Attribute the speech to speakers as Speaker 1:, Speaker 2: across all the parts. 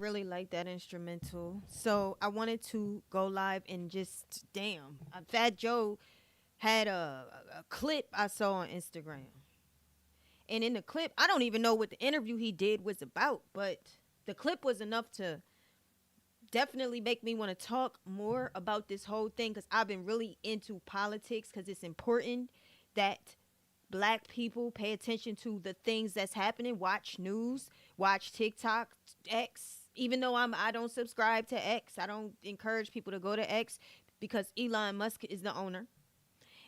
Speaker 1: Really like that instrumental. So I wanted to go live and just damn. Fat Joe had a clip I saw on Instagram. And in the clip, I don't even know what the interview he did was about, but the clip was enough to definitely make me want to talk more about this whole thing because I've been really into politics because it's important that black people pay attention to the things that's happening. Watch news, watch TikTok, X. Even though I don't subscribe to X, I don't encourage people to go to X because Elon Musk is the owner.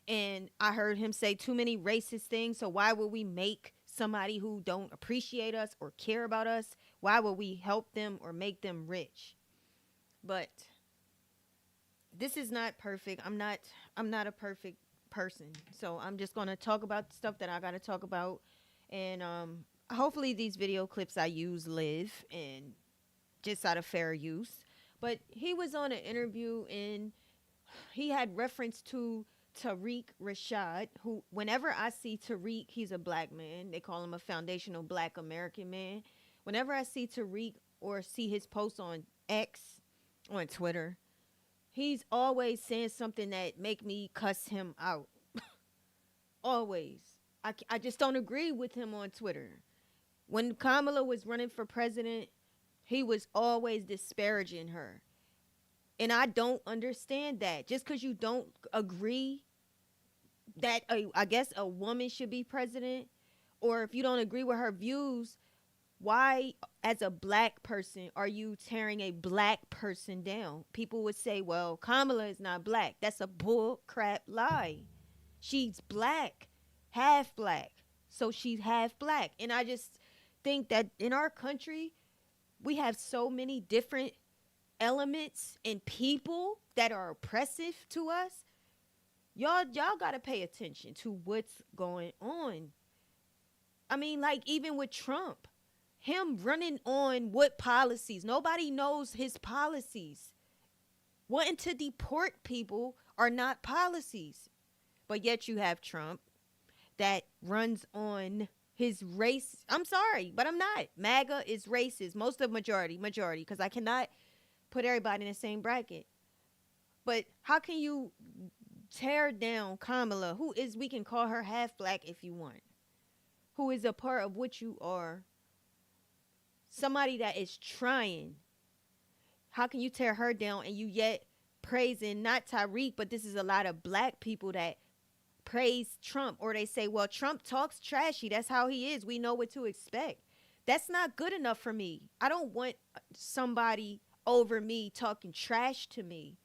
Speaker 1: And I heard him say too many racist things. So why would we make somebody who don't appreciate us or care about us? Why would we help them or make them rich? But this is not perfect. I'm not a perfect person. So I'm just going to talk about the stuff that I got to talk about. And hopefully these video clips I use live and just out of fair use. But he was on an interview and he had reference to Tariq Rashad, who whenever I see Tariq, he's a black man. They call him a foundational black American man. Whenever I see Tariq or see his posts on X, on Twitter, he's always saying something that make me cuss him out. Always. I just don't agree with him on Twitter. When Kamala was running for president, he was always disparaging her. And I don't understand that. Just because you don't agree that I guess a woman should be president, or if you don't agree with her views, why, as a black person, are you tearing a black person down? People would say, well, Kamala is not black. That's a bull crap lie. She's black, half black. So she's half black. And I just think that in our country, we have so many different elements and people that are oppressive to us. Y'all got to pay attention to what's going on. I mean, like even with Trump, him running on what policies? Nobody knows his policies. Wanting to deport people are not policies. But yet you have Trump that runs on his race. I'm sorry, but I'm not. MAGA is racist. Most of majority, because I cannot put everybody in the same bracket. But how can you tear down Kamala, who is, we can call her half black if you want, who is a part of what you are, somebody that is trying? How can you tear her down and you yet praising not Tariq, but this is a lot of black people that praise Trump, or they say, well, Trump talks trashy. That's how he is. We know what to expect. That's not good enough for me. I don't want somebody over me talking trash to me.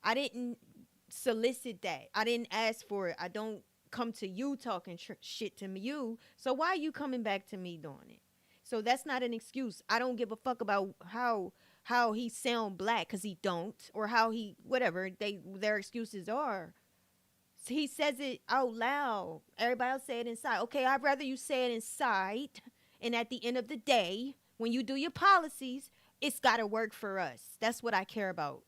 Speaker 1: I didn't solicit that. I didn't ask for it. I don't come to you talking shit to me, you. So why are you coming back to me doing it? So that's not an excuse. I don't give a fuck about how he sound black, because he don't, or how he whatever their excuses are. So he says it out loud. Everybody else say it inside. Okay, I'd rather you say it inside. And at the end of the day, when you do your policies, it's got to work for us. That's what I care about.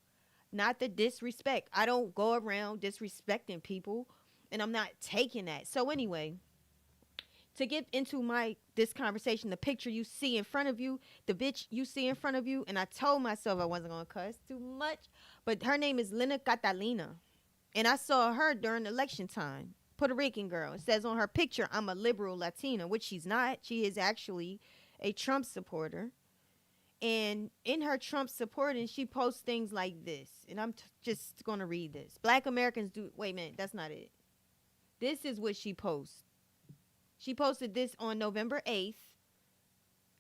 Speaker 1: Not the disrespect. I don't go around disrespecting people, and I'm not taking that. So anyway, to get into this conversation, the picture you see in front of you, the bitch you see in front of you, and I told myself I wasn't going to cuss too much, but her name is Lina Catalina. And I saw her during election time. Puerto Rican girl. It says on her picture, I'm a liberal Latina, which she's not. She is actually a Trump supporter. And in her Trump supporting, she posts things like this. And I'm just going to read this. Black Americans do... Wait a minute. That's not it. This is what she posts. She posted this on November 8th,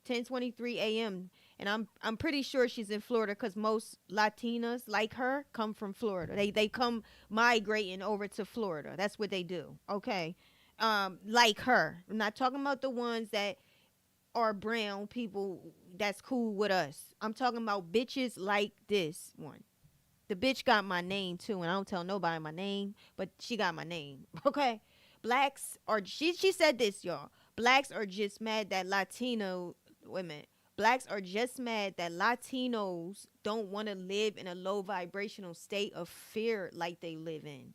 Speaker 1: 10:23 a.m. And I'm pretty sure she's in Florida, because most Latinas like her come from Florida. They come migrating over to Florida. That's what they do. Okay. Like her. I'm not talking about the ones that are brown people that's cool with us. I'm talking about bitches like this one. The bitch got my name too, and I don't tell nobody my name, but she got my name. Okay. Blacks are, she said this, y'all. Blacks are just mad that Latino women. Blacks are just mad that Latinos don't want to live in a low vibrational state of fear like they live in.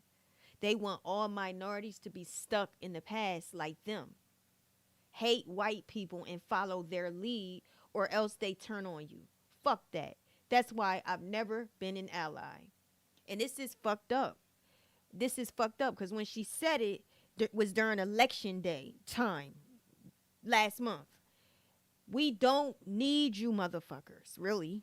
Speaker 1: They want all minorities to be stuck in the past like them. Hate white people and follow their lead, or else they turn on you. Fuck that. That's why I've never been an ally. And this is fucked up. This is fucked up, because when she said it, was during election day time last month. We don't need you motherfuckers, really.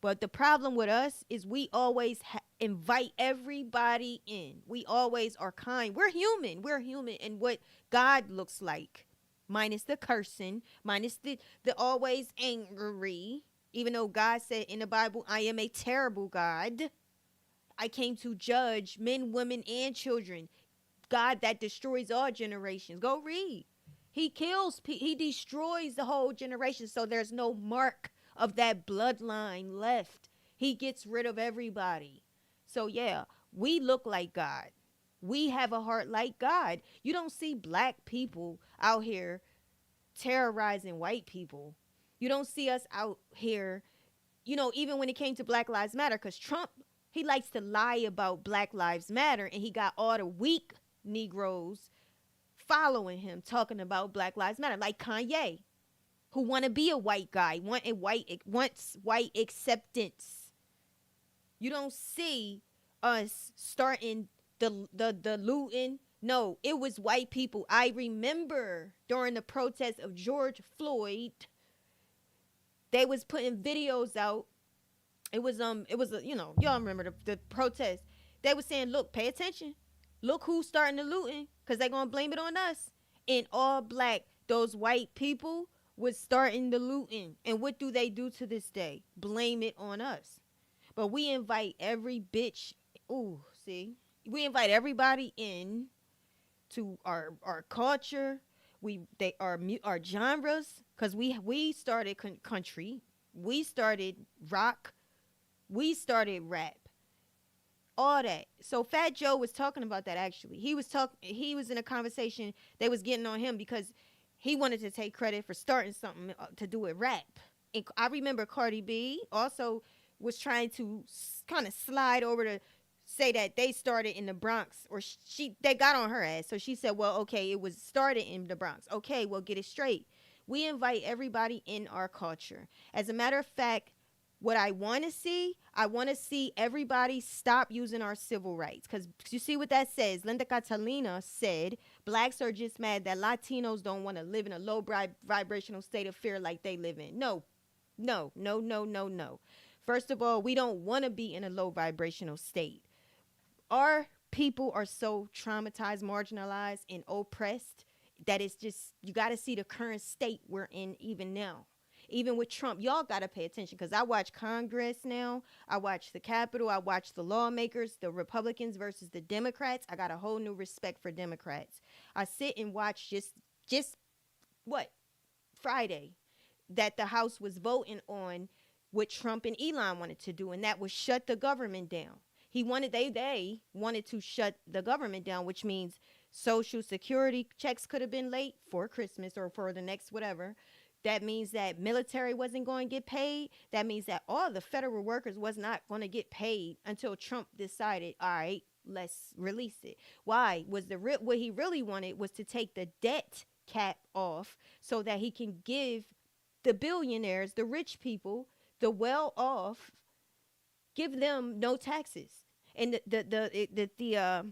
Speaker 1: But the problem with us is we always invite everybody in. We always are kind. We're human. We're human. And what God looks like, minus the cursing, minus the always angry. Even though God said in the Bible, I am a terrible God. I came to judge men, women, and children. God that destroys all generations. Go read. He kills, he destroys the whole generation, so there's no mark of that bloodline left. He gets rid of everybody. So yeah, we look like God. We have a heart like God. You don't see black people out here terrorizing white people. You don't see us out here, even when it came to Black Lives Matter, because Trump, he likes to lie about Black Lives Matter, and he got all the weak Negroes following him talking about Black Lives Matter, like Kanye, who want to be a white guy, wants white acceptance. You don't see us starting the looting. No, it was white people. I remember during the protest of George Floyd, they was putting videos out. It was y'all remember the protest. They was saying, look, pay attention. Look who's starting the looting, because they're going to blame it on us. And all black, those white people was starting the looting. And what do they do to this day? Blame it on us. But we invite every bitch. We invite everybody in to our culture. Our genres, because we started country. We started rock. We started rap. All that. So Fat Joe was talking about that, actually. He was in a conversation. They was getting on him because he wanted to take credit for starting something to do with rap. And I remember Cardi B also was trying to kind of slide over to say that they started in the Bronx, or they got on her ass. So she said, well, okay, it was started in the Bronx. Okay, well, get it straight. We invite everybody in our culture. As a matter of fact, what I want to see everybody stop using our civil rights. Because you see what that says. Linda Catalina said, blacks are just mad that Latinos don't want to live in a low vibrational state of fear like they live in. No. First of all, we don't want to be in a low vibrational state. Our people are so traumatized, marginalized, and oppressed that it's just, you got to see the current state we're in even now. Even with Trump, y'all got to pay attention because I watch Congress now. I watch the Capitol. I watch the lawmakers, the Republicans versus the Democrats. I got a whole new respect for Democrats. I sit and watch just what Friday that the House was voting on what Trump and Elon wanted to do, and that was shut the government down. They wanted to shut the government down, which means Social Security checks could have been late for Christmas or for the next whatever. That means that military wasn't going to get paid. That means that all the federal workers was not going to get paid until Trump decided, all right, let's release it. Why? What he really wanted was to take the debt cap off so that he can give the billionaires, the rich people, the well off, give them no taxes. And the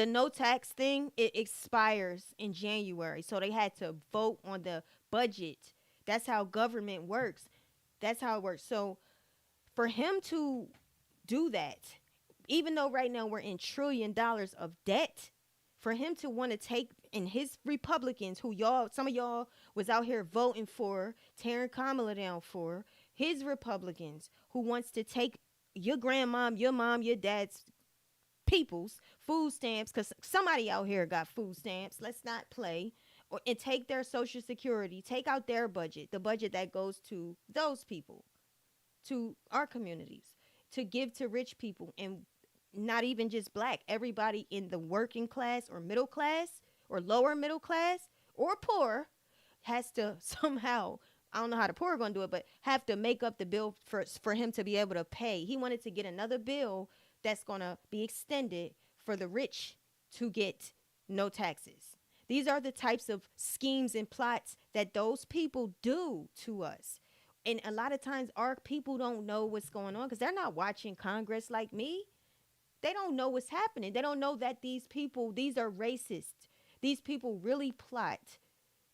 Speaker 1: no tax thing, it expires in January. So they had to vote on the budget. That's how government works. That's how it works. So for him to do that, even though right now we're in $1 trillion of debt, for him to want to take, and his Republicans, who some of y'all was out here voting for, tearing Kamala down for, his Republicans who wants to take your grandmom, your mom, your dad's people's food stamps, because somebody out here got food stamps. Let's not play. And take their Social Security, take out their budget, the budget that goes to those people, to our communities, to give to rich people, and not even just black, everybody in the working class or middle class or lower middle class or poor has to somehow, I don't know how the poor are going to do it, but have to make up the bill for him to be able to pay. He wanted to get another bill that's going to be extended for the rich to get no taxes. These are the types of schemes and plots that those people do to us. And a lot of times our people don't know what's going on because they're not watching Congress like me. They don't know what's happening. They don't know that these are racist. These people really plot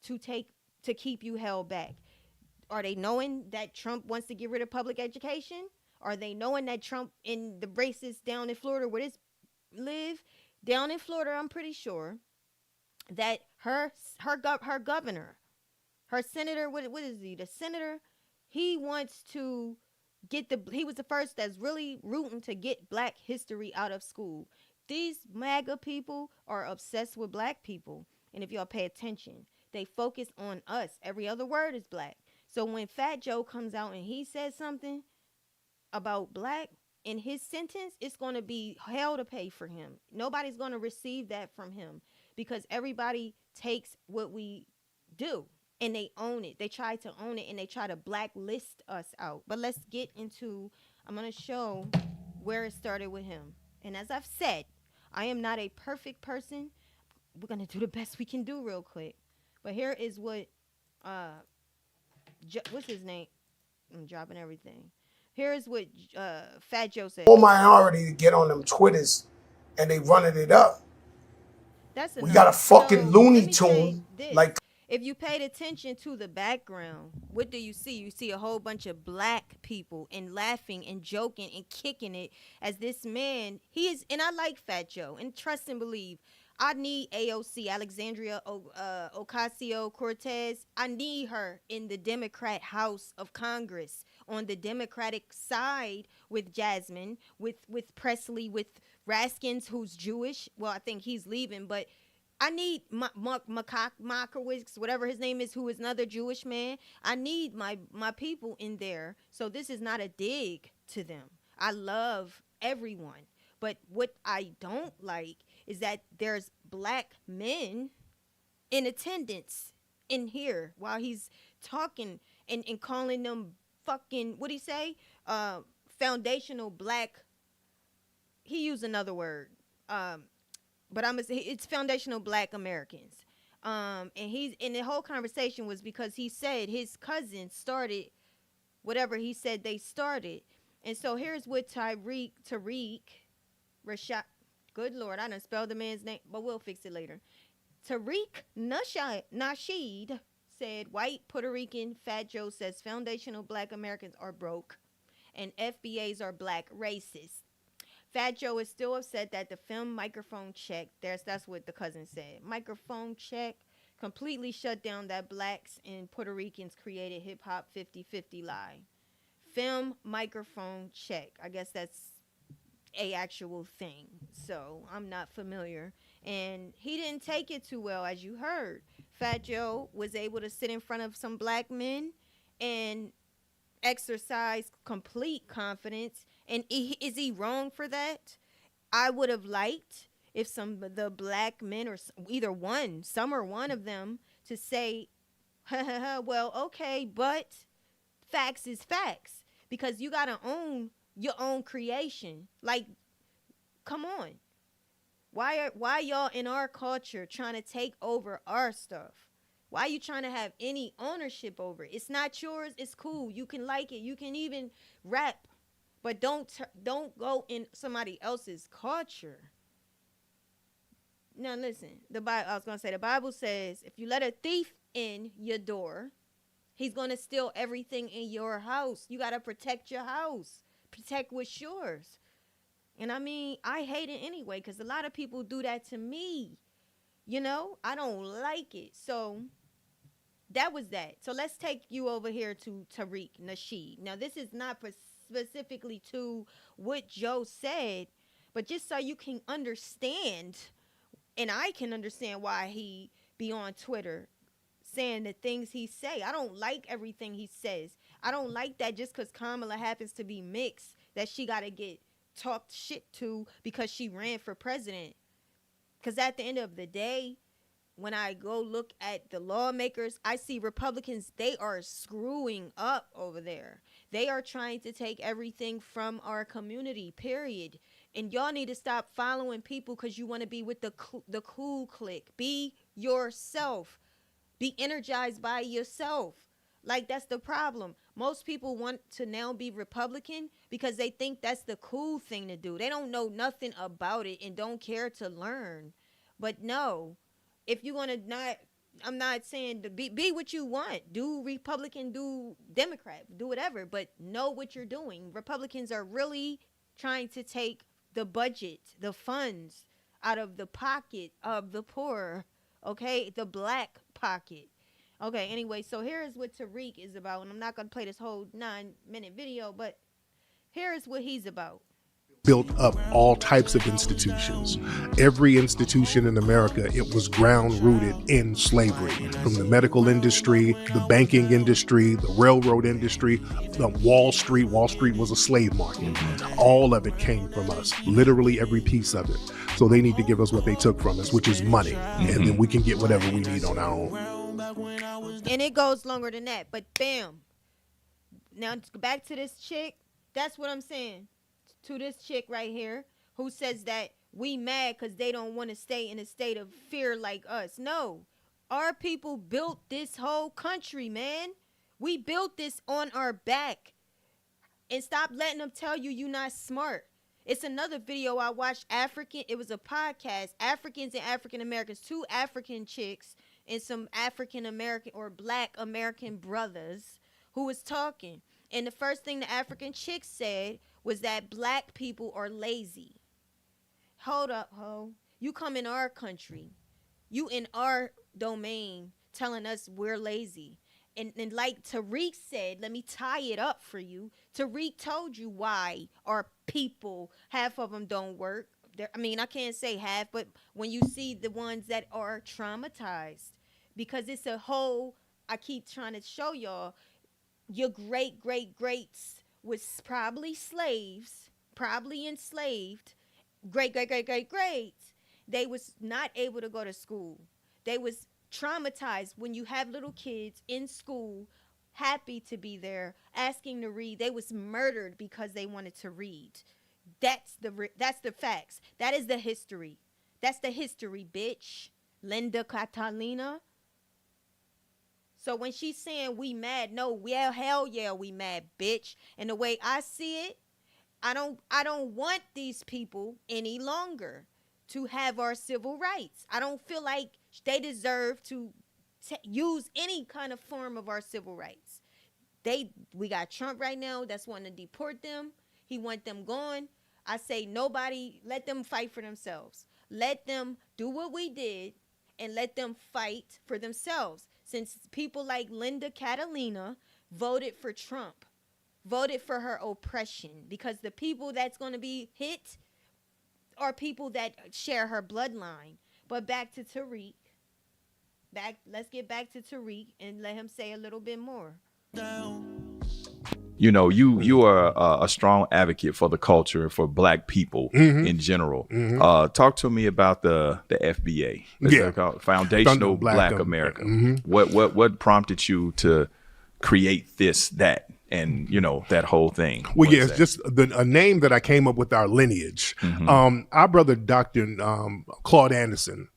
Speaker 1: to keep you held back. Are they knowing that Trump wants to get rid of public education? Are they knowing that Trump and the racists down in Florida where this live? Down in Florida, I'm pretty sure that her governor, her senator, what is he? The senator, he wants to he was the first that's really rooting to get black history out of school. These MAGA people are obsessed with black people. And if y'all pay attention, they focus on us. Every other word is black. So when Fat Joe comes out and he says something about black in his sentence, it's going to be hell to pay for him. Nobody's going to receive that from him because everybody takes what we do and they own it. They try to own it and they try to blacklist us out. But let's get into, I'm going to show where it started with him. And as I've said, I am not a perfect person. We're going to do the best we can do real quick. But here is what, what's his name? I'm dropping everything. Here is what Fat Joe said.
Speaker 2: Whole minority to get on them Twitters and they running it up.
Speaker 1: That's
Speaker 2: we got a fucking Looney Tune. Like,
Speaker 1: if you paid attention to the background, what do you see? You see a whole bunch of black people and laughing and joking and kicking it as this man, he is, and I like Fat Joe, and trust and believe, I need AOC, Alexandria Ocasio-Cortez. I need her in the Democrat House of Congress on the Democratic side with Jasmine, with Presley, with Raskins, who's Jewish. Well, I think he's leaving, but I need Makowicz, whatever his name is, who is another Jewish man. I need my people in there. So this is not a dig to them. I love everyone. But what I don't like is that there's black men in attendance in here while he's talking and calling them fucking, what'd he say? Foundational black. He used another word. But it's foundational black Americans. And the whole conversation was because he said his cousin started whatever he said they started. And so here's what Tariq Rashad, good Lord, I done spelled the man's name, but we'll fix it later. Tariq Nasheed said, white Puerto Rican Fat Joe says foundational black Americans are broke and FBAs are black racist. Fat Joe is still upset that the film microphone check, that's what the cousin said, microphone check completely shut down that blacks and Puerto Ricans created hip hop 50-50 lie. Film microphone check. I guess that's a actual thing. So I'm not familiar. And he didn't take it too well, as you heard. Fat Joe was able to sit in front of some black men and exercise complete confidence. And is he wrong for that? I would have liked if some of the black men or either one, some or one of them, to say, well, okay, but facts is facts, because you gotta own your own creation. Like, come on, why y'all in our culture trying to take over our stuff? Why are you trying to have any ownership over it? It's not yours. It's cool. You can like it. You can even rap, but don't go in somebody else's culture. Now listen, the Bible says if you let a thief in your door, he's gonna steal everything in your house. You gotta protect your house. Protect what's yours. And I mean, I hate it anyway, because a lot of people do that to me. You know, I don't like it. So that was that. So let's take you over here to Tariq Nasheed. Now, this is not specifically to what Joe said, but just so you can understand, and I can understand why he be on Twitter saying the things he say. I don't like everything he says. I don't like that just because Kamala happens to be mixed, that she got to get talked shit to because she ran for president. Because at the end of the day, when I go look at the lawmakers, I see Republicans, they are screwing up over there. They are trying to take everything from our community, period. And y'all need to stop following people because you want to be with the cool clique. Be yourself. Be energized by yourself. Like, that's the problem. Most people want to now be Republican because they think that's the cool thing to do. They don't know nothing about it and don't care to learn. But no, if you're going to not, I'm not saying to be what you want. Do Republican, do Democrat, do whatever, but know what you're doing. Republicans are really trying to take the budget, the funds out of the pocket of the poor, okay? The black pocket. Okay, anyway, so here is what Tariq is about, and I'm not going to play this whole 9-minute video, but here is what he's about.
Speaker 3: Built up all types of institutions. Every institution in America, it was ground rooted in slavery. From the medical industry, the banking industry, the railroad industry, the Wall Street. Wall Street was a slave market. All of it came from us. Literally every piece of it. So they need to give us what they took from us, which is money. And then we can get whatever we need on our own.
Speaker 1: And it goes longer than that, but bam. Now back to this chick. That's what I'm saying. To this chick right here who says that we mad because they don't want to stay in a state of fear like us. No, our people built this whole country, man. We built this on our back. And stop letting them tell you you're not smart. It's another video I watched, it was a podcast, Africans and African Americans, 2 African chicks and some African American or black American brothers who was talking. And the first thing the African chick said was that black people are lazy. Hold up, ho. You come in our country. You in our domain telling us we're lazy. And like Tariq said, let me tie it up for you. Tariq told you why our people, half of them don't work. I mean, I can't say half, but when you see the ones that are traumatized, because it's a whole, I keep trying to show y'all, your greats was probably slaves, probably enslaved, greats. They was not able to go to school. They was traumatized. When you have little kids in school, happy to be there, asking to read, they was murdered because they wanted to read. That's the facts. That is the history. That's the history, bitch. Linda Catalina. So when she's saying we mad, no, hell yeah, we mad, bitch. And the way I see it, I don't want these people any longer to have our civil rights. I don't feel like they deserve to use any kind of form of our civil rights. We got Trump right now that's wanting to deport them. He want them gone. I say nobody, let them fight for themselves. Let them do what we did and let them fight for themselves. Since people like Linda Catalina voted for Trump, voted for her oppression, because the people that's going to be hit are people that share her bloodline. But back to Tariq. Let's get back to Tariq and let him say a little bit more.
Speaker 4: You know, you are a strong advocate for the culture, for Black people in general. Talk to me about the FBA, Foundational Black America. What prompted you to create that, and that whole thing?
Speaker 3: Well, yeah, it's just a name that I came up with, our lineage. Our brother, Dr. Claude Anderson,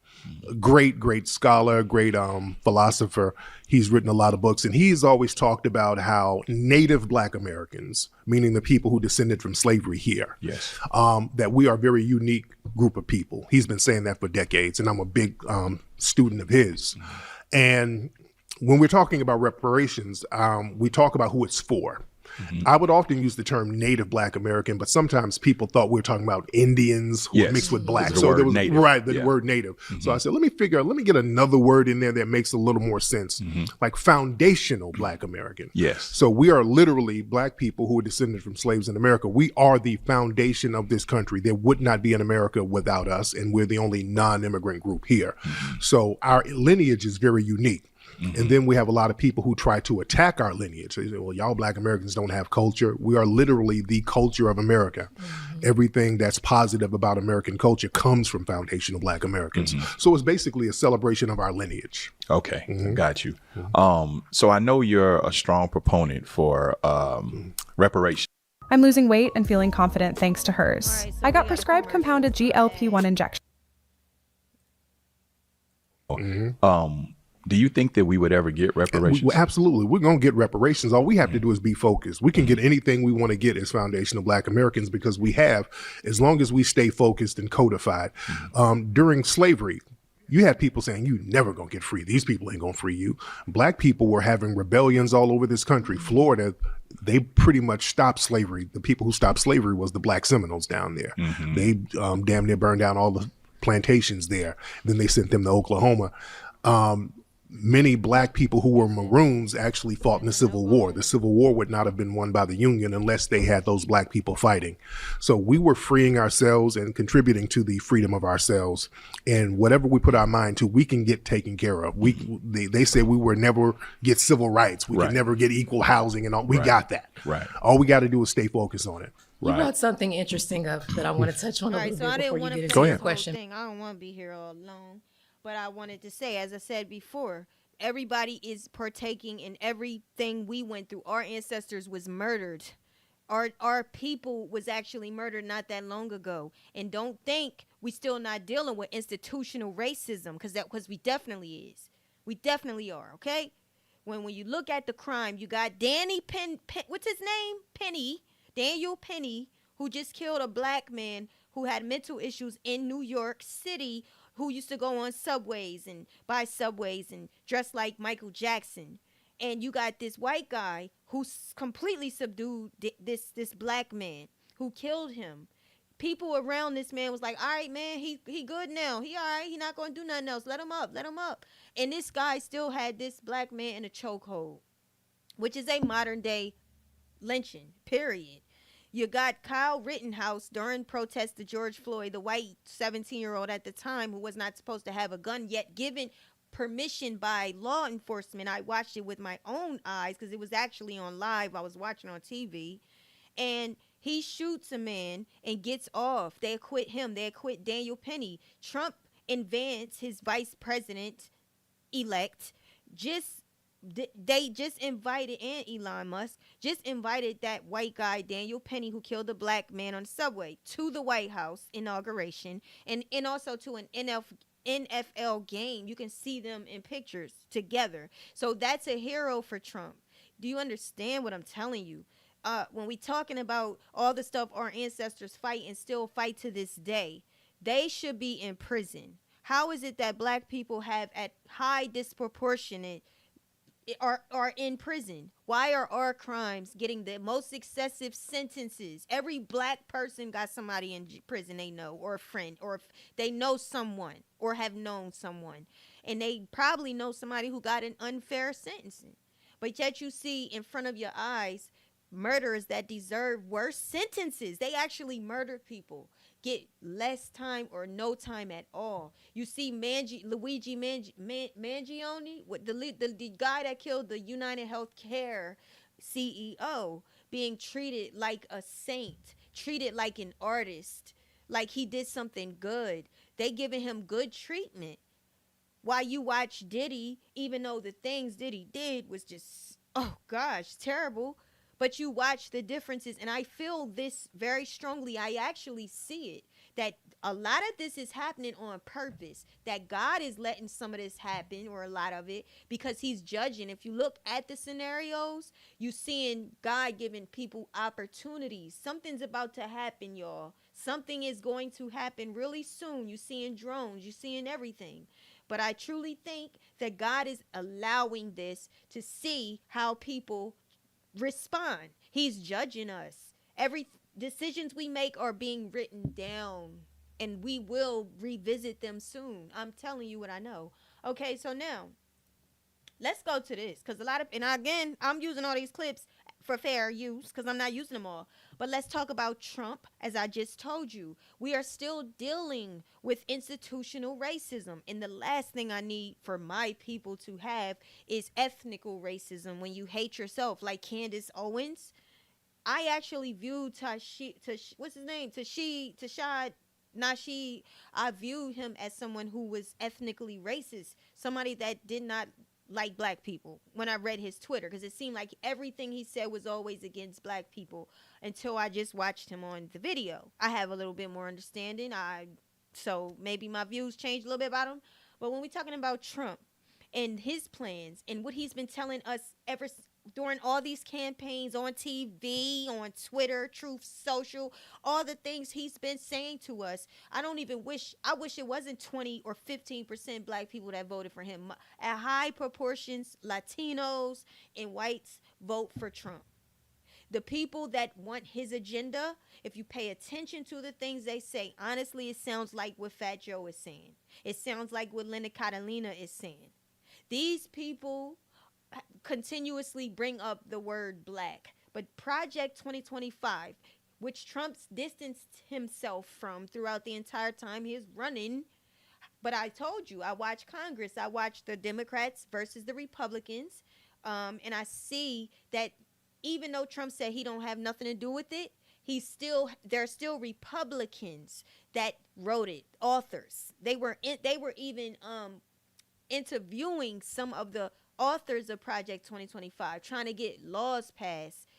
Speaker 3: great scholar, great philosopher. He's written a lot of books, and he's always talked about how Native Black Americans, meaning the people who descended from slavery here, that we are a very unique group of people. He's been saying that for decades, and I'm a big student of his. And when we're talking about reparations, we talk about who it's for. I would often use the term Native Black American, but sometimes people thought we were talking about Indians who were mixed with Black. So there was the word Native. So I said, let me get another word in there that makes a little more sense, like foundational Black American. So we are literally Black people who were descended from slaves in America. We are the foundation of this country. There would not be an America without us, and we're the only non-immigrant group here. So our lineage is very unique. And then we have a lot of people who try to attack our lineage. They say, well, y'all Black Americans don't have culture. We are literally the culture of America. Everything that's positive about American culture comes from foundational Black Americans. So it's basically a celebration of our lineage.
Speaker 4: Okay, got you. So I know you're a strong proponent for reparations.
Speaker 5: I'm losing weight and feeling confident thanks to hers.
Speaker 1: Right, so
Speaker 5: I got prescribed compounded GLP-1 injection.
Speaker 4: Do you think that we would ever get reparations?
Speaker 3: Absolutely. We're going to get reparations. All we have to do is be focused. We can get anything we want to get as foundational Black Americans because we have, as long as we stay focused and codified. During slavery, you had people saying, you never going to get free. These people ain't going to free you. Black people were having rebellions all over this country. Florida, they pretty much stopped slavery. The people who stopped slavery was the Black Seminoles down there. They damn near burned down all the plantations there. Then they sent them to Oklahoma. Many Black people who were Maroons actually fought in the Civil War. The Civil War would not have been won by the Union unless they had those Black people fighting. So we were freeing ourselves and contributing to the freedom of ourselves. And whatever we put our mind to, we can get taken care of. They say we will never get civil rights. We can never get equal housing and all. We got that. All we got to do is stay focused on it.
Speaker 6: You brought something interesting up that I want to touch on a little bit before you get into your question.
Speaker 1: I don't want to be here all alone. But I wanted to say, as I said before, everybody is partaking in everything we went through. Our ancestors was murdered. Our people was actually murdered not that long ago. And don't think we still not dealing with institutional racism, because we definitely is. We definitely are, okay? When you look at the crime, you got what's his name? Daniel Penny, who just killed a Black man who had mental issues in New York City, who used to go on subways and buy subways and dress like Michael Jackson. And you got this white guy who completely subdued this Black man who killed him. People around this man was like, all right, man, he good now. He all right. He not going to do nothing else. Let him up. And this guy still had this Black man in a chokehold, which is a modern day lynching, period. You got Kyle Rittenhouse during protests to George Floyd, the white 17-year-old at the time who was not supposed to have a gun, yet given permission by law enforcement. I watched it with my own eyes because it was actually on live. I was watching on TV. And he shoots a man and gets off. They acquit him. They acquit Daniel Penny. Trump and Vance, his vice president-elect, they just invited, and Elon Musk just invited that white guy Daniel Penny, who killed a Black man on the subway, to the White House inauguration, and also to an NFL game. You can see them in pictures together. So that's a hero for Trump. Do you understand what I'm telling you? When we talking about all the stuff our ancestors fight and still fight to this day, they should be in prison. How is it that Black people have at high disproportionate are in prison? Why are our crimes getting the most excessive sentences? Every black person got somebody in prison they know, or a friend, or they know someone or have known someone, and they probably know somebody who got an unfair sentencing. But yet you see in front of your eyes murderers that deserve worse sentences. They actually murder people, get less time or no time at all. You see Luigi Mangione, the guy that killed the United Healthcare CEO, being treated like a saint, treated like an artist, like he did something good. They giving him good treatment. While you watch Diddy, even though the things Diddy did was just, oh gosh, terrible, but you watch the differences, and I feel this very strongly. I actually see it, that a lot of this is happening on purpose, that God is letting some of this happen, or a lot of it, because he's judging. If you look at the scenarios, you seeing God giving people opportunities. Something's about to happen, y'all. Something is going to happen really soon. You seeing drones, you seeing everything. But I truly think that God is allowing this to see how people respond. He's judging us. Every decisions we make are being written down, and we will revisit them soon. I'm telling you what I know. Okay, so now let's go to this, because a lot of, and again, I'm using all these clips for fair use because I'm not using them all. But let's talk about Trump. As I just told you, we are still dealing with institutional racism. And the last thing I need for my people to have is ethnical racism, when you hate yourself, like Candace Owens. I actually view what's his name? Nasheed. I viewed him as someone who was ethnically racist, somebody that did not like black people, when I read his Twitter, because it seemed like everything he said was always against black people, until I just watched him on the video. I have a little bit more understanding. So maybe my views changed a little bit about him. But when we're talking about Trump and his plans and what he's been telling us during all these campaigns on TV, on Twitter, Truth Social, all the things he's been saying to us, I wish it wasn't 20 or 15% black people that voted for him. At high proportions, Latinos and whites vote for Trump. The people that want his agenda, if you pay attention to the things they say, honestly, it sounds like what Fat Joe is saying. It sounds like what Linda Catalina is saying. These people continuously bring up the word black, but Project 2025, which Trump's distanced himself from throughout the entire time he is running. But I told you, I watch Congress, I watch the Democrats versus the Republicans, and I see that even though Trump said he don't have nothing to do with it, there are still Republicans that wrote it, authors. They were even interviewing some of the authors of Project 2025, trying to get laws passed.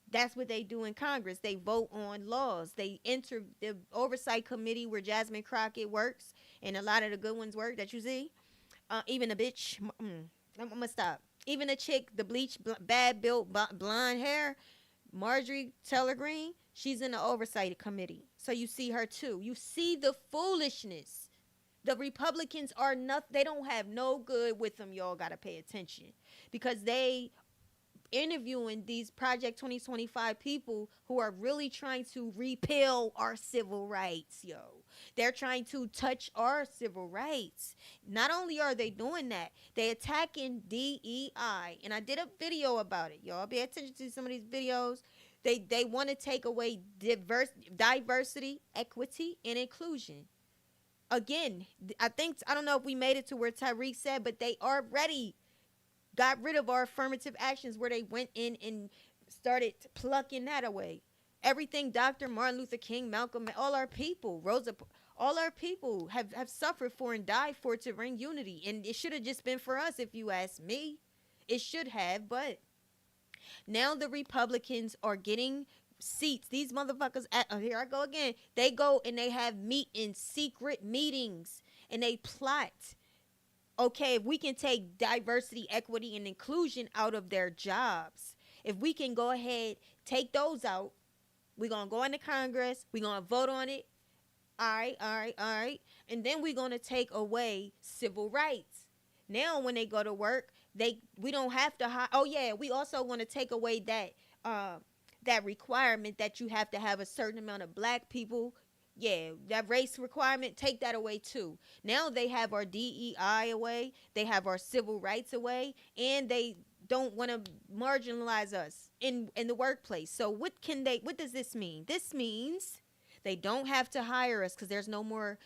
Speaker 1: That's what they do in Congress. They vote on laws. They enter the oversight committee where Jasmine Crockett works, and a lot of the good ones work that you see. Even a bitch, I'm gonna stop. Even a chick, the bleach, bad built, blonde hair, Marjorie Taylor Greene, she's in the oversight committee. So you see her too. You see the foolishness. The Republicans they don't have no good with them. Y'all got to pay attention, because they interviewing these Project 2025 people who are really trying to repeal our civil rights, yo. They're trying to touch our civil rights. Not only are they doing that, they attacking DEI. And I did a video about it. Y'all pay attention to some of these videos. They want to take away diversity, equity, and inclusion. Again, I don't know if we made it to where Tariq said, but they already got rid of our affirmative actions, where they went in and started plucking that away. Everything Dr. Martin Luther King, Malcolm, all our people, all our people have suffered for and died for to bring unity. And it should have just been for us, if you ask me. It should have, but now the Republicans are getting seats. These motherfuckers, here I go again. They go and they have secret meetings, and they plot. Okay, if we can take diversity, equity, and inclusion out of their jobs, if we can go ahead, take those out, we're going to go into Congress, we're going to vote on it. All right. And then we're going to take away civil rights. Now, when they go to work, we don't have to hire. Oh yeah, we also want to take away that requirement that you have to have a certain amount of black people. Yeah, that race requirement, take that away too. Now they have our DEI away, they have our civil rights away, and they don't want to marginalize us in the workplace. So what does this mean? This means they don't have to hire us because there's no more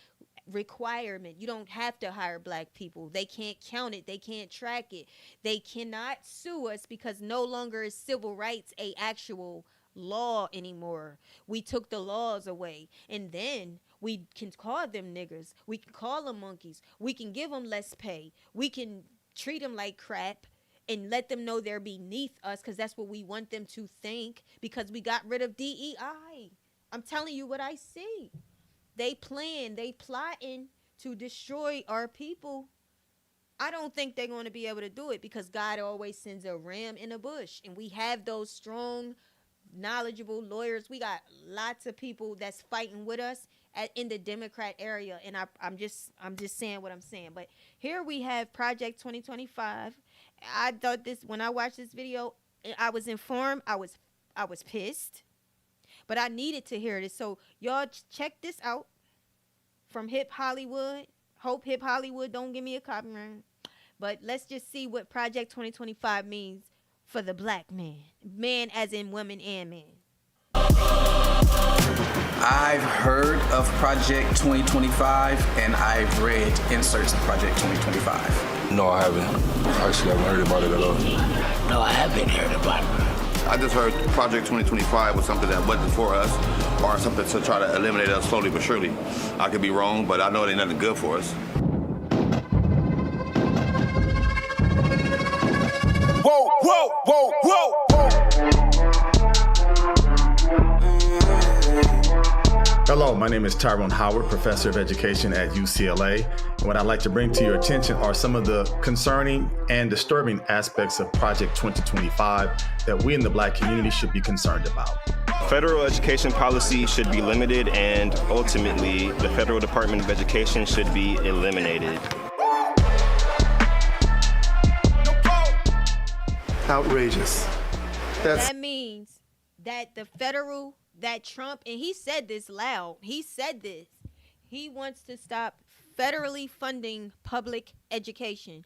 Speaker 1: requirement. You don't have to hire black people. They can't count it. They can't track it. They cannot sue us because no longer is civil rights a actual law anymore. We took the laws away, and then we can call them niggers. We can call them monkeys. We can give them less pay. We can treat them like crap and let them know they're beneath us because that's what we want them to think, because we got rid of DEI. I'm telling you what I see. They plotting to destroy our people. I don't think they're going to be able to do it because God always sends a ram in a bush, and we have those strong, knowledgeable lawyers. We got lots of people that's fighting with us in the Democrat area, and I'm just saying what I'm saying. But here we have Project 2025. I thought when I watched this video, I was informed. I was pissed, but I needed to hear this. So y'all check this out from Hip Hollywood. Hope Hip Hollywood don't give me a copyright. But let's just see what Project 2025 means for the black man as in women and men.
Speaker 7: I've heard of Project 2025 and I've read inserts of Project 2025.
Speaker 8: No, I haven't. Actually, I haven't heard about it at all.
Speaker 9: No, I haven't heard about it.
Speaker 10: I just heard Project 2025 was something that wasn't for us, or something to try to eliminate us slowly but surely. I could be wrong, but I know it ain't nothing good for us.
Speaker 11: Whoa, whoa, whoa, whoa, whoa.
Speaker 12: Hello, my name is Tyrone Howard, professor of education at UCLA. And what I'd like to bring to your attention are some of the concerning and disturbing aspects of Project 2025 that we in the black community should be concerned about.
Speaker 13: Federal education policy should be limited, and ultimately, the Federal Department of Education should be eliminated.
Speaker 8: Outrageous.
Speaker 1: That means that that Trump, and he said this loud, he wants to stop federally funding public education.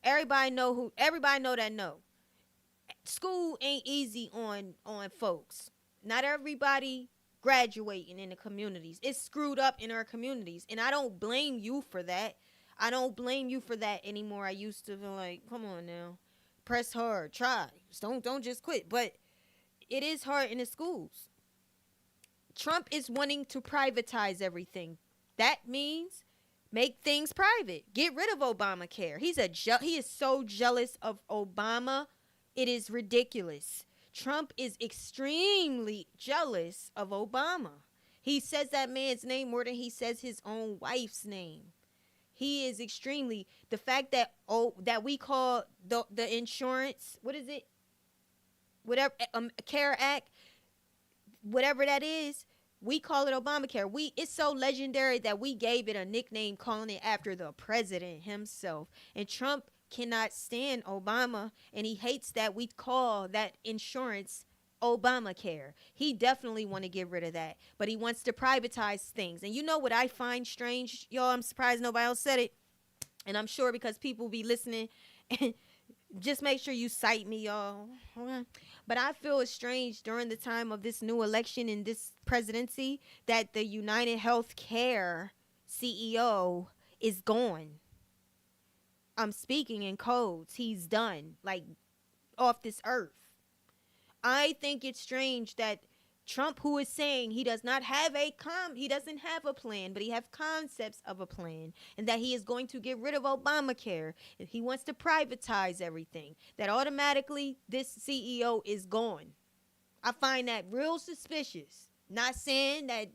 Speaker 1: Everybody know that. School ain't easy on folks. Not everybody graduating in the communities. It's screwed up in our communities, and I don't blame you for that. I don't blame you for that anymore. I used to feel like, come on now, press hard, try. Don't just quit. But it is hard in the schools. Trump is wanting to privatize everything. That means make things private. Get rid of Obamacare. He is so jealous of Obama. It is ridiculous. Trump is extremely jealous of Obama. He says that man's name more than he says his own wife's name. He is extremely, the fact that we call the insurance, what is it? Whatever, Care Act, whatever that is, we call it Obamacare. It's so legendary that we gave it a nickname, calling it after the president himself. And Trump cannot stand Obama, and he hates that we call that insurance Obamacare. He definitely want to get rid of that, but he wants to privatize things. And you know what I find strange, y'all? I'm surprised nobody else said it, and I'm sure because people be listening. And just make sure you cite me, y'all. Okay. But I feel it's strange during the time of this new election and this presidency that the United Healthcare CEO is gone. I'm speaking in codes. He's done, like, off this earth. I think it's strange that Trump, who is saying he does not have he doesn't have a plan, but he has concepts of a plan, and that he is going to get rid of Obamacare, and he wants to privatize everything, that automatically this CEO is gone. I find that real suspicious. Not saying that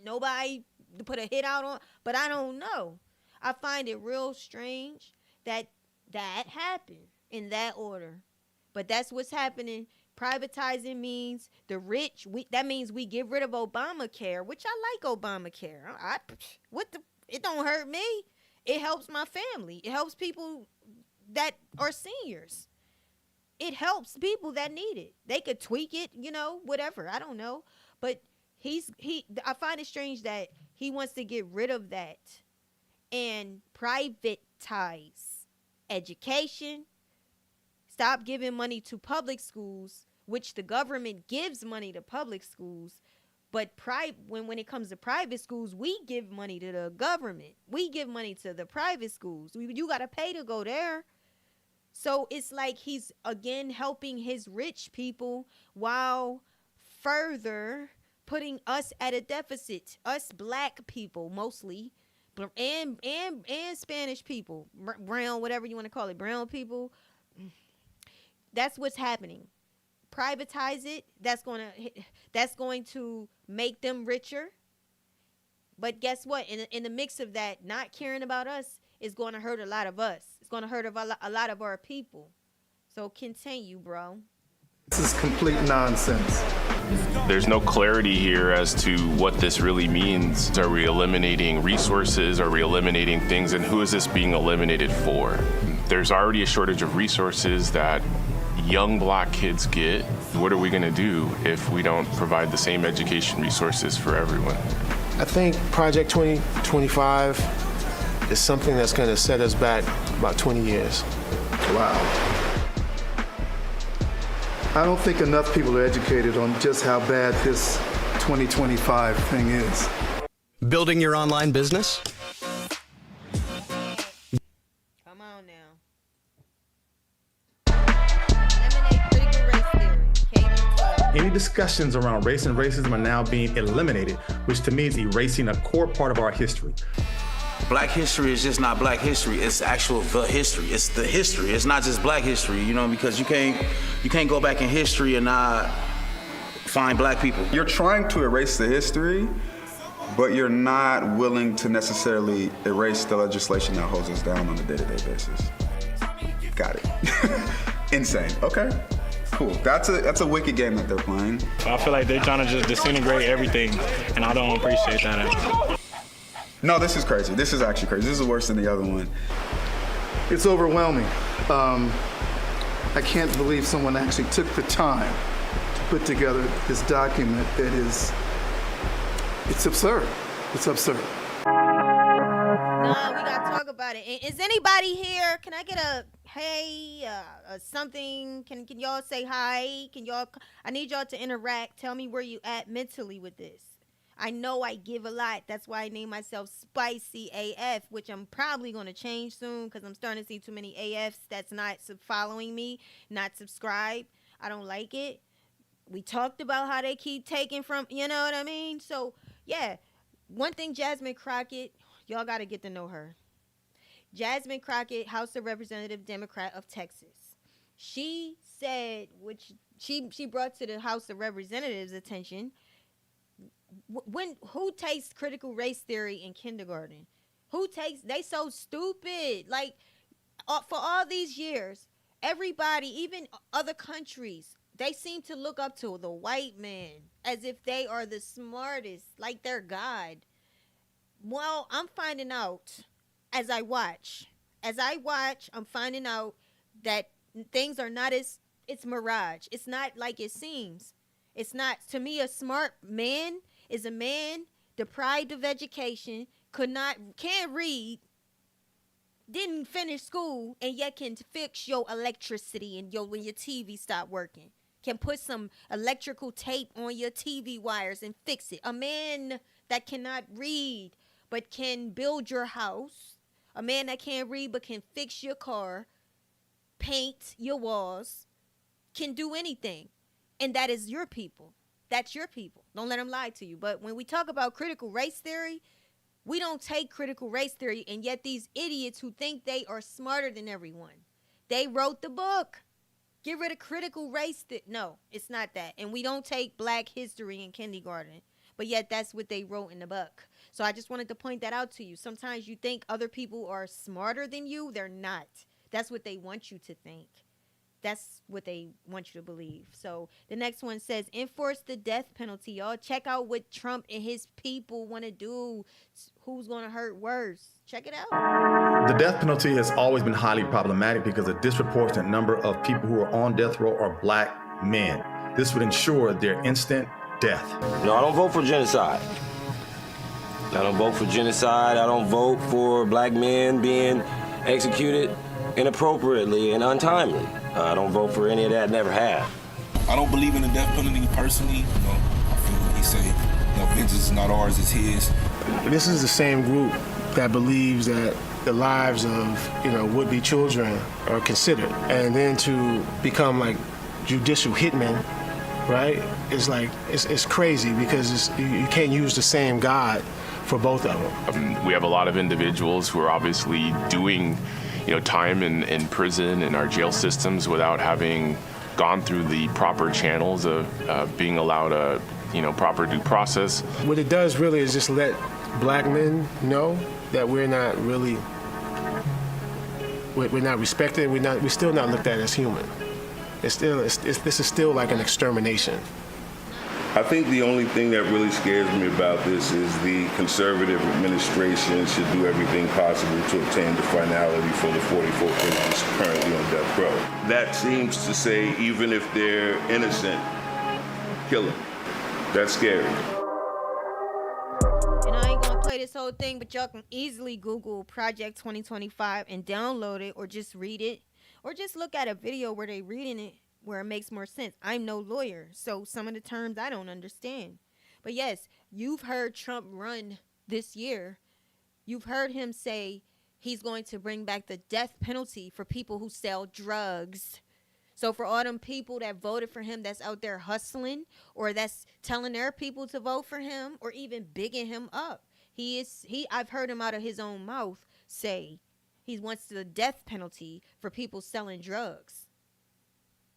Speaker 1: nobody put a hit out on, but I don't know. I find it real strange that happened in that order. But that's what's happening. Privatizing means the rich. That means we get rid of Obamacare, which I like Obamacare. It don't hurt me. It helps my family. It helps people that are seniors. It helps people that need it. They could tweak it, whatever. I don't know. But I find it strange that he wants to get rid of that and privatize education. Stop giving money to public schools, which the government gives money to public schools. But when it comes to private schools, we give money to the government. We give money to the private schools. You got to pay to go there. So it's like he's, again, helping his rich people while further putting us at a deficit. Us black people, mostly, and Spanish people, brown, whatever you want to call it, brown people. That's what's happening. Privatize it. That's going to make them richer. But guess what? In the mix of that, not caring about us is going to hurt a lot of us. It's going to hurt a lot of our people. So continue, bro.
Speaker 8: This is complete nonsense.
Speaker 13: There's no clarity here as to what this really means. Are we eliminating resources? Are we eliminating things? And who is this being eliminated for? There's already a shortage of resources that young black kids get. What are we going to do if we don't provide the same education resources for everyone?
Speaker 14: I think Project 2025 is something that's going to set us back about 20 years.
Speaker 8: Wow. I don't think enough people are educated on just how bad this 2025 thing is.
Speaker 15: Building your online business?
Speaker 1: Come on now. Eliminate critical race theory.
Speaker 12: Any discussions around race and racism are now being eliminated, which to me is erasing a core part of our history.
Speaker 16: Black history is just not black history. It's actual the history. It's the history. It's not just black history, because you can't go back in history and not find black people.
Speaker 17: You're trying to erase the history, but you're not willing to necessarily erase the legislation that holds us down on a day-to-day basis. Got it. Insane. Okay. Cool. That's a wicked game that they're playing.
Speaker 18: I feel like they're trying to just disintegrate everything, and I don't appreciate that at all.
Speaker 17: No, this is crazy. This is actually crazy. This is worse than the other one.
Speaker 8: It's overwhelming. I can't believe someone actually took the time to put together this document that is, it's absurd. It's absurd.
Speaker 1: No, we got to talk about it. Is anybody here? Can I get a hey, something? Can y'all say hi? I need y'all to interact. Tell me where you at mentally with this. I know I give a lot. That's why I named myself Spicy AF, which I'm probably going to change soon because I'm starting to see too many AFs that's not following me, not subscribed. I don't like it. We talked about how they keep taking from, you know what I mean? So, yeah, one thing, Jasmine Crockett, y'all got to get to know her. Jasmine Crockett, House of Representative, Democrat of Texas. She said, which she brought to the House of Representatives' attention, who takes critical race theory in kindergarten? They so stupid. Like, for all these years, everybody, even other countries, they seem to look up to the white man as if they are the smartest, like they're God. Well, I'm finding out as I watch, I'm finding out that things are not it's mirage. It's not like it seems. It's not, to me, a smart man is a man deprived of education, can't read, didn't finish school, and yet can fix your electricity and when your TV stop working. Can put some electrical tape on your TV wires and fix it. A man that cannot read but can build your house. A man that can't read but can fix your car, paint your walls, can do anything. And that is your people. That's your people. Don't let them lie to you. But when we talk about critical race theory, we don't take critical race theory, and yet these idiots who think they are smarter than everyone, they wrote the book. Get rid of critical race theory. No, it's not that. And we don't take black history in kindergarten, but yet that's what they wrote in the book. So I just wanted to point that out to you. Sometimes you think other people are smarter than you. They're not. That's what they want you to think. That's what they want you to believe. So the next one says, enforce the death penalty, y'all. Check out what Trump and his people want to do. Who's going to hurt worse? Check it out.
Speaker 12: The death penalty has always been highly problematic because a disproportionate number of people who are on death row are black men. This would ensure their instant death.
Speaker 9: No, I don't vote for genocide. I don't vote for genocide. I don't vote for black men being executed inappropriately and untimely. I don't vote for any of that, never have.
Speaker 11: I don't believe in the death penalty personally. I feel what he say, vengeance is not ours, it's his.
Speaker 14: This is the same group that believes that the lives of, would-be children are considered. And then to become like judicial hitmen, right? It's like, it's crazy because you can't use the same God for both of them.
Speaker 13: We have a lot of individuals who are obviously doing time in prison and our jail systems without having gone through the proper channels of being allowed a proper due process.
Speaker 14: What it does really is just let black men know that we're not respected. We're still not looked at as human. This is still like an extermination.
Speaker 10: I think the only thing that really scares me about this is the conservative administration should do everything possible to obtain the finality for the 44 prisoners currently on death row. That seems to say even if they're innocent, kill them. That's scary.
Speaker 1: And I ain't gonna play this whole thing, but y'all can easily Google Project 2025 and download it, or just read it, or just look at a video where they reading it, where it makes more sense. I'm no lawyer, so some of the terms I don't understand. But yes, you've heard Trump run this year. You've heard him say he's going to bring back the death penalty for people who sell drugs. So for all them people that voted for him that's out there hustling, or that's telling their people to vote for him, or even bigging him up, I've heard him out of his own mouth say he wants the death penalty for people selling drugs.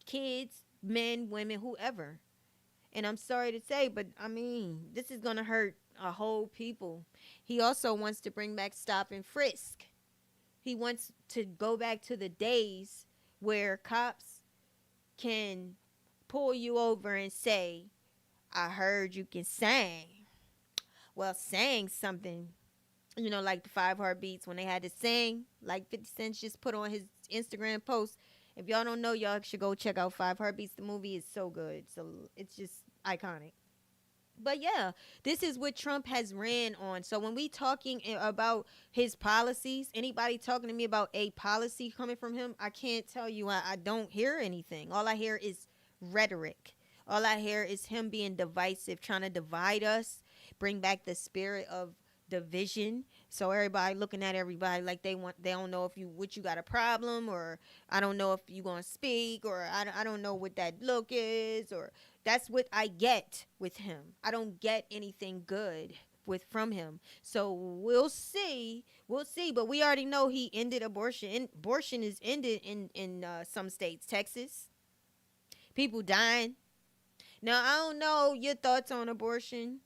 Speaker 1: Kids, men, women, whoever. And I'm sorry to say, but this is going to hurt a whole people. He also wants to bring back stop and frisk. He wants to go back to the days where cops can pull you over and say, I heard you can sing. Well, sang something, like the 5 Heartbeats when they had to sing, like 50 Cent just put on his Instagram post. If y'all don't know, y'all should go check out 5 Heartbeats. The movie is so good. So it's just iconic. But yeah, this is what Trump has ran on. So when we talking about his policies, anybody talking to me about a policy coming from him, I can't tell you. I don't hear anything. All I hear is rhetoric. All I hear is him being divisive, trying to divide us, bring back the spirit of division. So everybody looking at everybody like they don't know if you got a problem, or I don't know if you gonna speak, or I don't know what that look is, or that's what I get with him. I don't get anything good from him. So we'll see. But we already know he ended abortion. Abortion is ended in some states. Texas, people dying. Now I don't know your thoughts on abortion.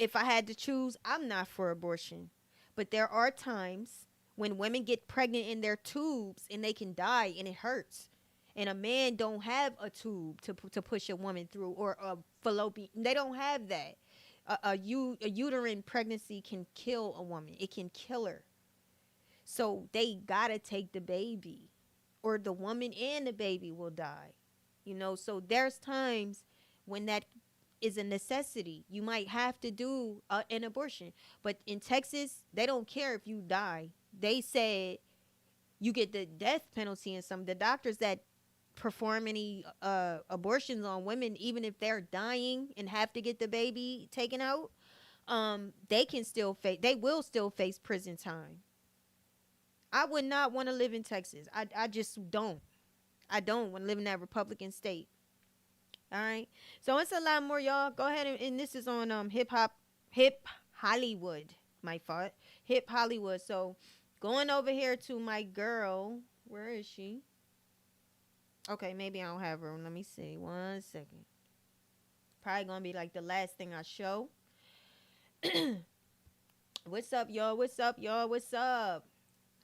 Speaker 1: If I had to choose, I'm not for abortion. But there are times when women get pregnant in their tubes and they can die and it hurts. And a man don't have a tube to push a woman through, or a fallopian. They don't have that. A uterine pregnancy can kill a woman. It can kill her. So they got to take the baby, or the woman and the baby will die. So there's times when that is a necessity. You might have to do an abortion. But in Texas, they don't care if you die. They said you get the death penalty, and some of the doctors that perform any abortions on women, even if they're dying and have to get the baby taken out, they will still face prison time. I would not want to live in Texas. I just don't. I don't want to live in that Republican state. All right. So it's a lot more, y'all. Go ahead and this is on Hip Hollywood. My fault. Hip Hollywood. So going over here to my girl. Where is she? Okay, maybe I don't have her. Let me see. 1 second. Probably gonna be like the last thing I show. What's up, y'all? What's up?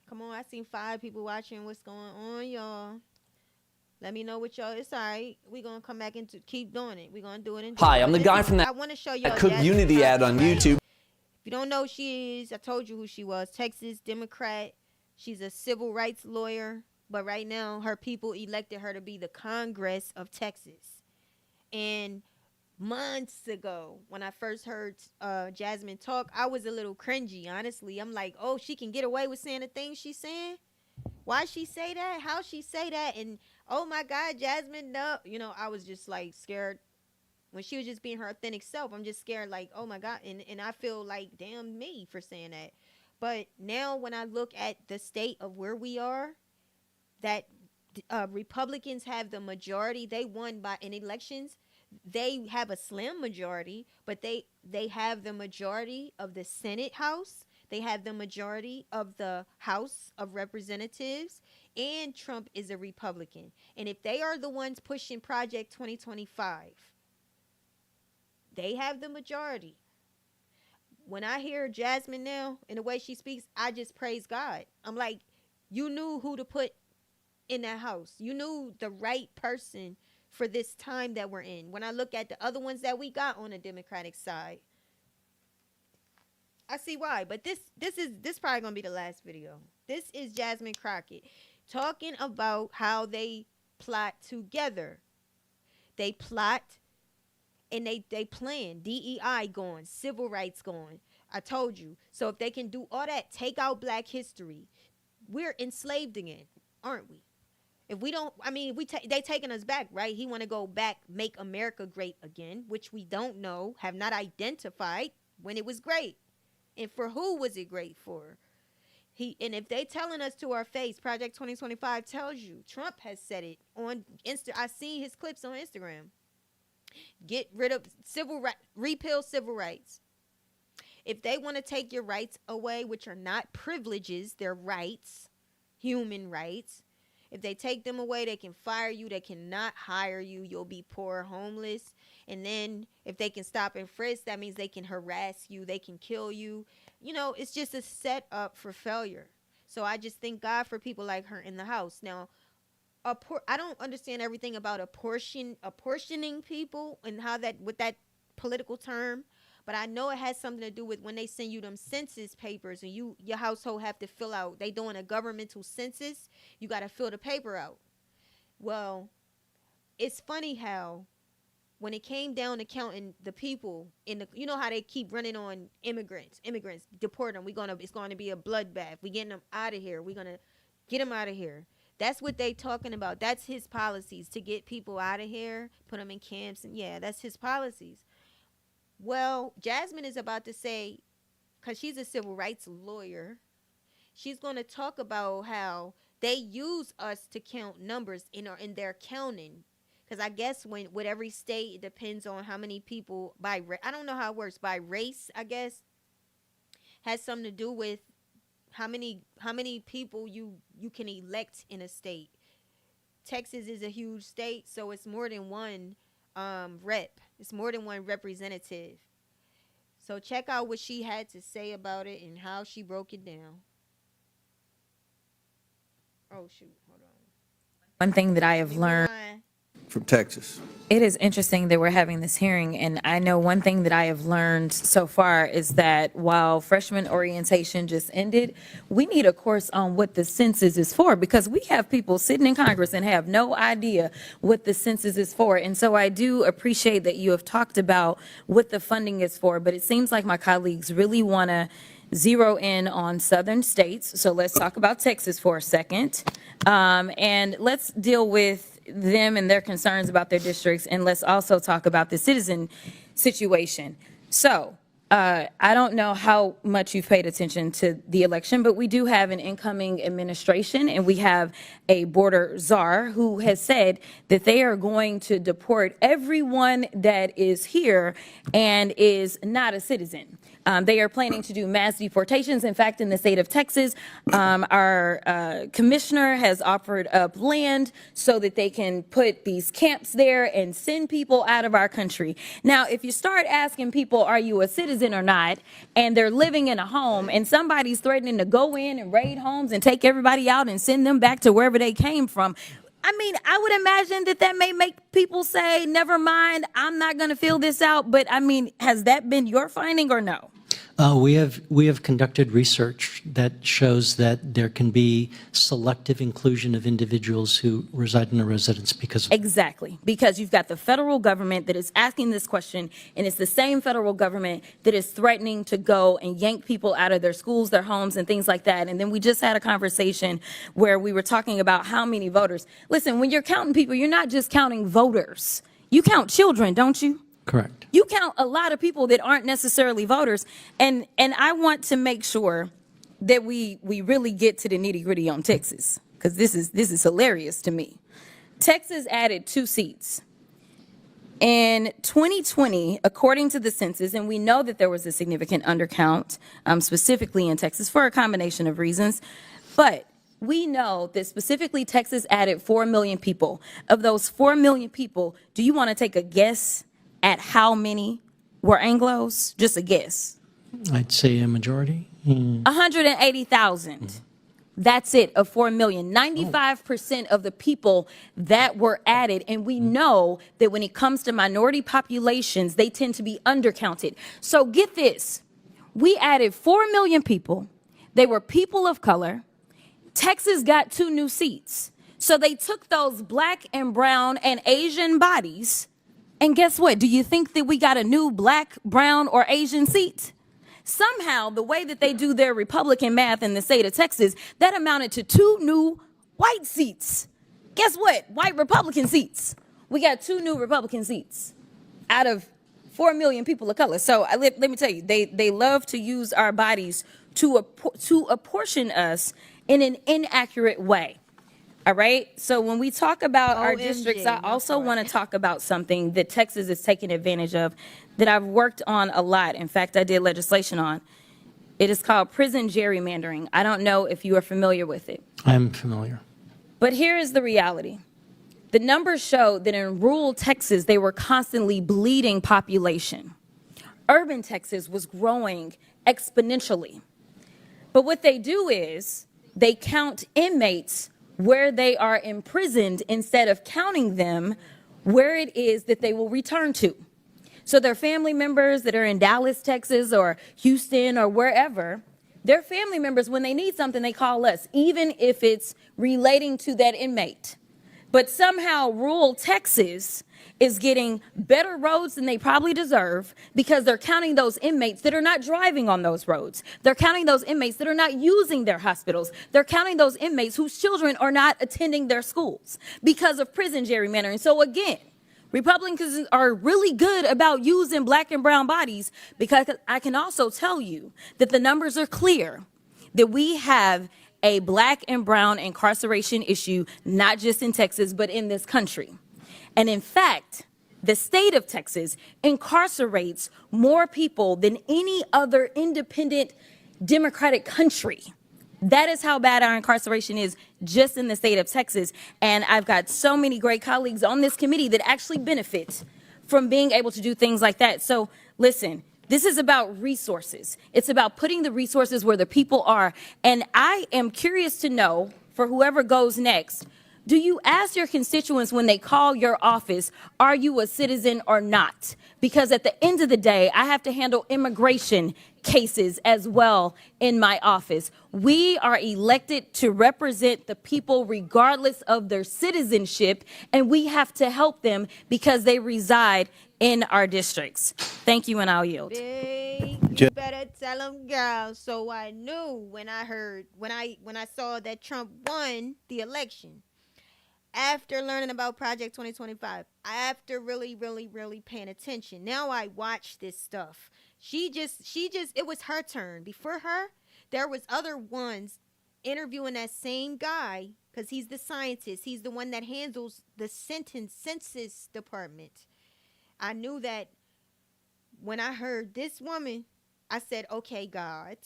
Speaker 1: Come on, I seen 5 people watching. What's going on, y'all? Let me know what y'all. It's all right. We're going to come back and keep doing it. We're going to do it.
Speaker 19: Hi, I'm the guy from
Speaker 1: I want to show y'all
Speaker 19: that community ad on YouTube.
Speaker 1: If you don't know who she is, I told you who she was. Texas Democrat. She's a civil rights lawyer. But right now, her people elected her to be the Congress of Texas. And months ago, when I first heard Jasmine talk, I was a little cringy, honestly. I'm like, oh, she can get away with saying the things she's saying? Why she say that? How she say that? And oh my God, Jasmine, no. You know, I was just like scared when she was just being her authentic self. I'm just scared, like, oh my God. And I feel like, damn me for saying that. But now when I look at the state of where we are, that Republicans have the majority. They won in elections. They have a slim majority, but they have the majority of the Senate House. They have the majority of the House of Representatives, and Trump is a Republican. And if they are the ones pushing Project 2025, they have the majority. When I hear Jasmine now, and the way she speaks, I just praise God. I'm like, you knew who to put in that house. You knew the right person for this time that we're in. When I look at the other ones that we got on the Democratic side, I see why. But this probably gonna be the last video. This is Jasmine Crockett talking about how they plot together. They plot and they plan. DEI going, civil rights going. I told you. So if they can do all that, take out Black history, we're enslaved again, aren't we? If we don't, I mean, they taking us back, right? He want to go back, make America great again, which we don't know, have not identified when it was great. And for who was it great for? And if they telling us to our face, Project 2025 tells you, Trump has said it on I see his clips on Instagram. Get rid of repeal civil rights. If they want to take your rights away, which are not privileges, they're rights, human rights. If they take them away, they can fire you. They cannot hire you. You'll be poor, homeless. And then if they can stop and frisk, that means they can harass you. They can kill you. You know, it's just a setup for failure. So I just thank God for people like her in the house. Now, I don't understand everything about apportioning people and how that, with that political term. But I know it has something to do with when they send you them census papers and your household have to fill out. They doing a governmental census. You got to fill the paper out. Well, it's funny how when it came down to counting the people you know how they keep running on immigrants, deport them. It's going to be a bloodbath. We getting them out of here. We're going to get them out of here. That's what they talking about. That's his policies, to get people out of here, put them in camps. And yeah, that's his policies. Well, Jasmine is about to say, because she's a civil rights lawyer, she's going to talk about how they use us to count numbers in their counting. Because I guess with every state, it depends on how many people I don't know how it works, by race, I guess, has something to do with how many people you can elect in a state. Texas is a huge state, so it's more than one rep. It's more than one representative. So check out what she had to say about it and how she broke it down. Oh shoot, hold on.
Speaker 20: One thing that I have learned
Speaker 21: from Texas.
Speaker 20: It is interesting that we're having this hearing, and I know one thing that I have learned so far is that while freshman orientation just ended, we need a course on what the census is for, because we have people sitting in Congress and have no idea what the census is for. And so I do appreciate that you have talked about what the funding is for, but it seems like my colleagues really want to zero in on southern states. So let's talk about Texas for a second, and let's deal with them and their concerns about their districts, and let's also talk about the citizen situation. So I don't know how much you've paid attention to the election, but we do have an incoming administration, and we have a border czar who has said that they are going to deport everyone that is here and is not a citizen. They are planning to do mass deportations. In fact, in the state of Texas, our commissioner has offered up land so that they can put these camps there and send people out of our country. Now, if you start asking people, are you a citizen or not, and they're living in a home and somebody's threatening to go in and raid homes and take everybody out and send them back to wherever they came from, I mean, I would imagine that may make people say, never mind, I'm not going to fill this out. But I mean, has that been your finding or no?
Speaker 2: We have conducted research that shows that there can be selective inclusion of individuals who reside in a residence because of
Speaker 20: Exactly, because you've got the federal government that is asking this question, and it's the same federal government that is threatening to go and yank people out of their schools, their homes, and things like that. And then we just had a conversation where we were talking about how many voters. Listen, when you're counting people, you're not just counting voters. You count children, don't you?
Speaker 2: Correct.
Speaker 20: You count a lot of people that aren't necessarily voters, and I want to make sure that we really get to the nitty-gritty on Texas, because this is hilarious to me. Texas added 2 seats. In 2020, according to the census, and we know that there was a significant undercount, specifically in Texas for a combination of reasons, but we know that specifically Texas added 4 million people. Of those 4 million people, do you want to take a guess at how many were Anglos? Just a guess.
Speaker 2: I'd say a majority.
Speaker 20: 180,000. That's it, of 4 million. 95% of the people that were added, and we know that when it comes to minority populations, they tend to be undercounted. So get this. We added 4 million people. They were people of color. Texas got 2 new seats. So they took those black and brown and Asian bodies, and guess what? Do you think that we got a new black, brown, or Asian seat? Somehow, the way that they do their Republican math in the state of Texas, that amounted to 2 new white seats. Guess what? White Republican seats. We got 2 new Republican seats out of 4 million people of color. So let me tell you, they love to use our bodies to apportion us in an inaccurate way. All right. So when we talk about our districts, I also want to talk about something that Texas is taking advantage of that I've worked on a lot. In fact, I did legislation on. It is called prison gerrymandering. I don't know if you are familiar with it.
Speaker 2: I'm familiar.
Speaker 20: But here is the reality. The numbers show that in rural Texas, they were constantly bleeding population. Urban Texas was growing exponentially. But what they do is they count inmates where they are imprisoned instead of counting them where it is that they will return to. So their family members that are in Dallas, Texas, or Houston, or wherever, their family members, when they need something, they call us, even if it's relating to that inmate. But somehow rural Texas is getting better roads than they probably deserve because they're counting those inmates that are not driving on those roads. They're counting those inmates that are not using their hospitals. They're counting those inmates whose children are not attending their schools because of prison gerrymandering. So again, Republicans are really good about using black and brown bodies, because I can also tell you that the numbers are clear that we have a black and brown incarceration issue, not just in Texas, but in this country. And in fact, the state of Texas incarcerates more people than any other independent democratic country. That is how bad our incarceration is just in the state of Texas. And I've got so many great colleagues on this committee that actually benefit from being able to do things like that. So listen, this is about resources. It's about putting the resources where the people are. And I am curious to know, for whoever goes next, do you ask your constituents when they call your office, are you a citizen or not? Because at the end of the day, I have to handle immigration cases as well in my office. We are elected to represent the people regardless of their citizenship, and we have to help them because they reside in our districts. Thank you, and I'll yield.
Speaker 1: You better tell them, girl. So I knew when I saw that Trump won the election. After learning about Project 2025, after really paying attention, now I watch this stuff. She just, it was her turn. Before her, there was other ones interviewing that same guy, because he's the scientist. He's the one that handles the census department. I knew that when I heard this woman I said, okay, God,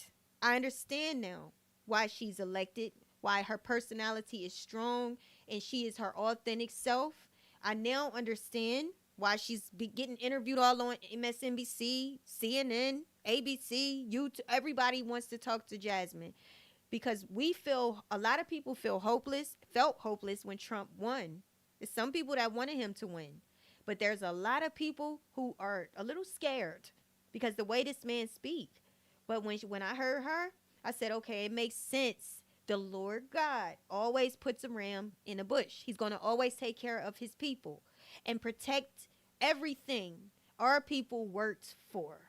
Speaker 1: I understand now why she's elected, why her personality is strong and she is her authentic self. I now understand why she's getting interviewed all on MSNBC, CNN, ABC, YouTube. Everybody wants to talk to Jasmine because a lot of people felt hopeless when Trump won. There's some people that wanted him to win, but there's a lot of people who are a little scared because the way this man speak. But when I heard her, I said, okay, it makes sense. The Lord God always puts a ram in a bush. He's going to always take care of his people and protect everything our people worked for.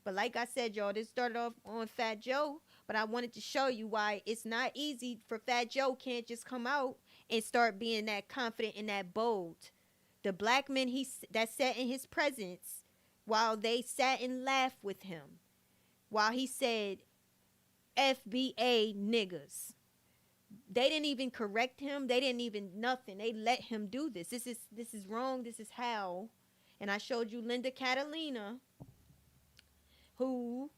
Speaker 1: But like I said, y'all, this started off on Fat Joe, but I wanted to show you why it's not easy for Fat Joe can't just come out and start being that confident and that bold. The black men that sat in his presence while they sat and laughed with him, while he said, FBA niggas. They didn't even correct him. They didn't even nothing. They let him do this. This is wrong. This is how. And I showed you Linda Catalina, who,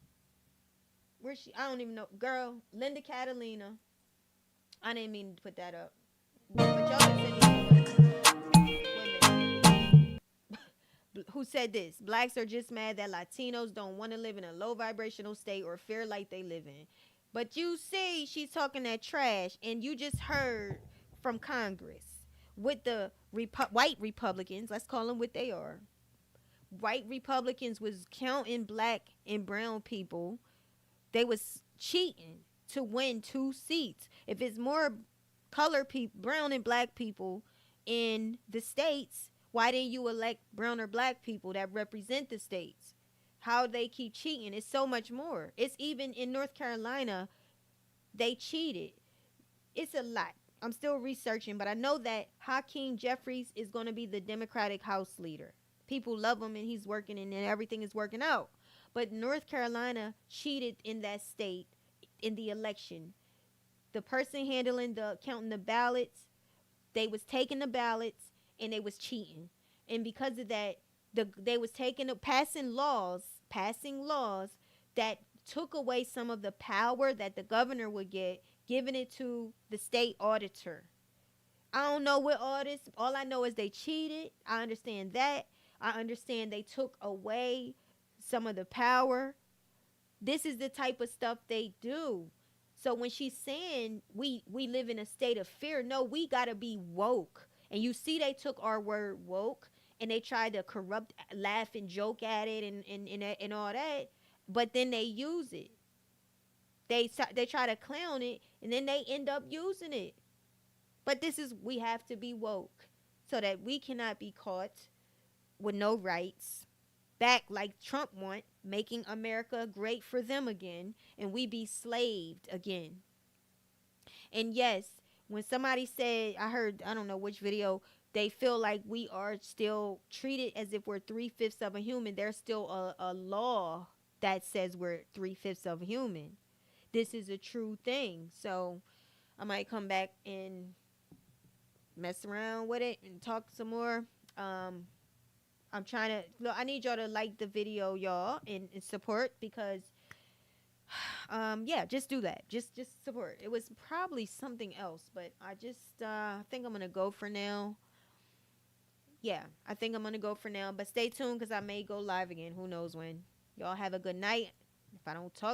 Speaker 1: where's she? I don't even know. Girl, Linda Catalina. I didn't mean to put that up. But who said this? Blacks are just mad that Latinos don't want to live in a low vibrational state or feel like they live in. But you see, she's talking that trash, and you just heard from Congress with the white Republicans. Let's call them what they are. White Republicans was counting black and brown people. They was cheating to win 2 seats. If it's more color people, brown and black people in the states, why didn't you elect brown or black people that represent the states? How they keep cheating. It's so much more. It's even in North Carolina, they cheated. It's a lot. I'm still researching, but I know that Hakeem Jeffries is going to be the Democratic House leader. People love him and he's working and everything is working out. But North Carolina cheated in that state in the election. The person counting the ballots, they was taking the ballots and they was cheating. And because of that, they was passing laws that took away some of the power that the governor would get, giving it to the state auditor. I don't know what audits. All I know is they cheated. I understand that. I understand they took away some of the power. This is the type of stuff they do. So when she's saying we live in a state of fear, no, we got to be woke. And you see they took our word woke and they tried to corrupt, laugh and joke at it and all that. But then they use it. They try to clown it and then they end up using it. But we have to be woke so that we cannot be caught with no rights, back like Trump want, making America great for them again, and we be slaved again. And yes, when somebody said, I don't know which video, they feel like we are still treated as if we're 3/5 of a human. There's still a law that says we're 3/5 of a human. This is a true thing. So I might come back and mess around with it and talk some more. I'm trying to look. I need y'all to like the video, y'all, and support because yeah, just do that. Just support. It was probably something else, but I think I'm gonna go for now. Yeah, I think I'm gonna go for now, but stay tuned because I may go live again. Who knows when. Y'all have a good night. If I don't talk